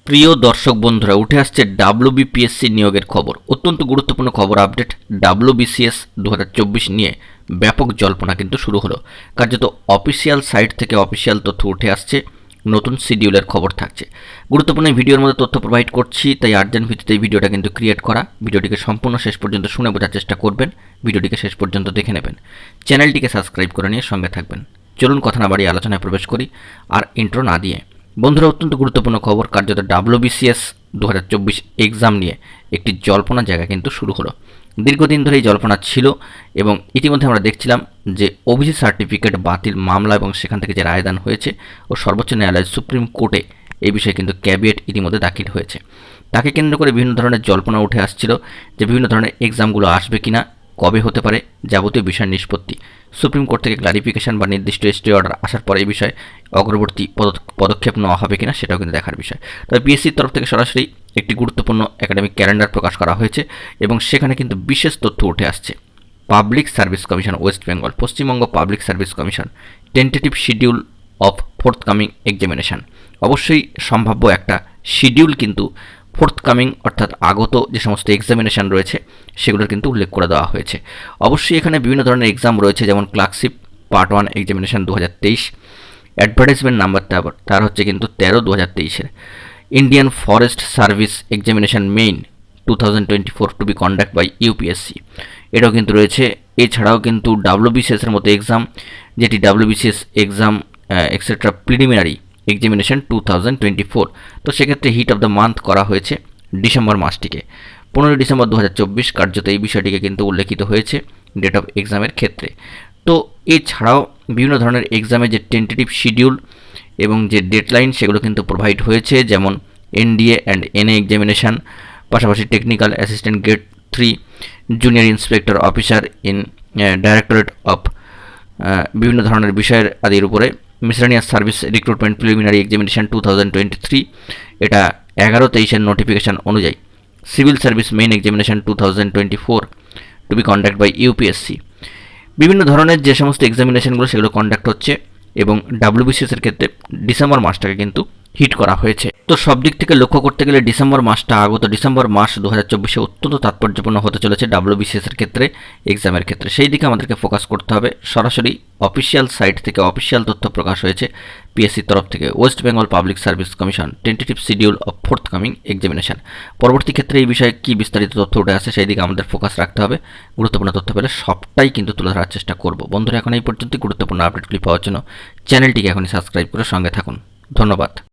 প্রিয় দর্শক বন্ধুরা, উঠে আসছে ডাব্লিউবিপিএসসি নিয়োগের খবর। অত্যন্ত গুরুত্বপূর্ণ খবর আপডেট। ডাব্লিউবিসিএস 2024 নিয়ে ব্যাপক জল্পনা কিন্তু শুরু হলো। কার্যত অফিসিয়াল সাইট থেকে অফিসিয়াল তথ্য উঠে আসছে, নতুন শিডিউলের খবর থাকছে। গুরুত্বপূর্ণ ভিডিওর মধ্যে তথ্য প্রোভাইড করছি, তাই আর্জেন্ট ভিত্তিতে এই ভিডিওটা কিন্তু ক্রিয়েট করা। ভিডিওটিকে সম্পূর্ণ শেষ পর্যন্ত শুনে বোঝার চেষ্টা করবেন, ভিডিওটিকে শেষ পর্যন্ত দেখে নেবেন, চ্যানেলটিকে সাবস্ক্রাইব করে নিয়ে সঙ্গে থাকবেন। চলুন কথা না বাড়িয়ে আলোচনায় প্রবেশ করি আর ইন্ট্রো না দিয়ে। বন্ধুরা, অত্যন্ত গুরুত্বপূর্ণ খবর। কার্যত ডাব্লিউবিসিএস 2024 এক্সাম নিয়ে একটি জল্পনার জায়গা কিন্তু শুরু হলো। দীর্ঘদিন ধরে এই জল্পনা ছিল এবং ইতিমধ্যে আমরা দেখছিলাম যে ওবিসি সার্টিফিকেট বাতিল মামলা এবং সেখান থেকে যে রায়দান হয়েছে ও সর্বোচ্চ ন্যায়ালয় সুপ্রিম কোর্টে এই বিষয়ে কিন্তু ক্যাবিনেট ইতিমধ্যে দাখিল হয়েছে। তাকে কেন্দ্র করে বিভিন্ন ধরনের জল্পনা উঠে আসছিল যে বিভিন্ন ধরনের এক্সামগুলো আসবে কিনা, কবে হতে পারে, যাবতীয় বিষয় নিষ্পত্তি। সুপ্রিম কোর্ট থেকে ক্লারিফিকেশন বা নির্দিষ্ট স্টে অর্ডার আসার পরে এই বিষয়ে অগ্রবর্তী পদক্ষেপ নেওয়া হবে কিনা সেটাও কিন্তু দেখার বিষয়। তবে পিএসসির তরফ থেকে সরাসরি একটি গুরুত্বপূর্ণ একাডেমিক ক্যালেন্ডার প্রকাশ করা হয়েছে এবং সেখানে কিন্তু বিশেষ তথ্য উঠে আসছে। Public service commission West Bengal, Paschimbanga public service commission, tentative schedule of forthcoming examination. অবশ্যই সম্ভাব্য একটা শিডিউল কিন্তু ফোর্থকামিং অর্থাৎ আগত যে সমস্ত এক্সামিনেশান রয়েছে সেগুলোর কিন্তু উল্লেখ করে দেওয়া হয়েছে। অবশ্যই এখানে বিভিন্ন ধরনের এক্সাম রয়েছে, যেমন ক্লার্কশিপ পার্ট 1 এক্সামিনেশান 2023, অ্যাডভার্টাইজমেন্ট নাম্বারটা তার হচ্ছে কিন্তু 13/2023-এর। Indian forest service examination main 2024 to be conduct by UPSC, এটাও কিন্তু রয়েছে। এছাড়াও কিন্তু ডাব্লিউবিসিএসের মতো এক্সাম, যেটি WBCS exam etcetera preliminary examination 2024। তো সেক্ষেত্রে হিট অফ দ্য মান্থ করা হয়েছে ডিসেম্বর মাসটিকে। 15 ডিসেম্বর 2024 কার্যত এই বিষয়টিকে কিন্তু উল্লেখিত হয়েছে ডেট অফ এক্সামের ক্ষেত্রে। তো এছাড়াও বিভিন্ন ধরনের এক্সামে যে টেন্টেটিভ শিডিউল এবং যে ডেডলাইন সেগুলো কিন্তু প্রোভাইড হয়েছে, যেমন এনডিএ অ্যান্ড এনএ এক্সামিনেশান, পাশাপাশি technical assistant grade 3, junior inspector officer in directorate of বিভিন্ন ধরনের বিষয়ের আদির উপরে, miscellaneous service recruitment preliminary examination 2023, এটা 11/23-এর নোটিফিকেশান অনুযায়ী। Civil service main examination 2024 to be conduct by UPSC. বিভিন্ন ধরনের যে সমস্ত এক্সামিনেশনগুলো সেগুলো কন্ডাক্ট হচ্ছে এবং ডাব্লিউবিসিএসের ক্ষেত্রে ডিসেম্বর মাসটাকে কিন্তু হিট করা হয়েছে। তো সব দিক থেকে লক্ষ্য করতে গেলে ডিসেম্বর মাসটা, আগত ডিসেম্বর মাস 2024-এ অত্যন্ত তাৎপর্যপূর্ণ হতে চলেছে ডাব্লিউবিসিএসের ক্ষেত্রে, এক্সামের ক্ষেত্রে। সেই দিকে আমাদেরকে ফোকাস করতে হবে। সরাসরি অফিসিয়াল সাইট থেকে অফিসিয়াল তথ্য প্রকাশ হয়েছে পিএসসির তরফ থেকে, West Bengal public service commission, tentative schedule of forthcoming examination. পরবর্তী ক্ষেত্রে এই বিষয়ে কী বিস্তারিত তথ্য উঠে আসে সেই দিকে আমাদের ফোকাস রাখতে হবে। গুরুত্বপূর্ণ তথ্য পেলে সবটাই কিন্তু তুলে ধরার চেষ্টা করব। বন্ধুরা, এখন এই পর্যন্ত গুরুত্বপূর্ণ আপডেটগুলি পাওয়ার জন্য চ্যানেলটিকে এখনই সাবস্ক্রাইব করে সঙ্গে থাকুন। ধন্যবাদ।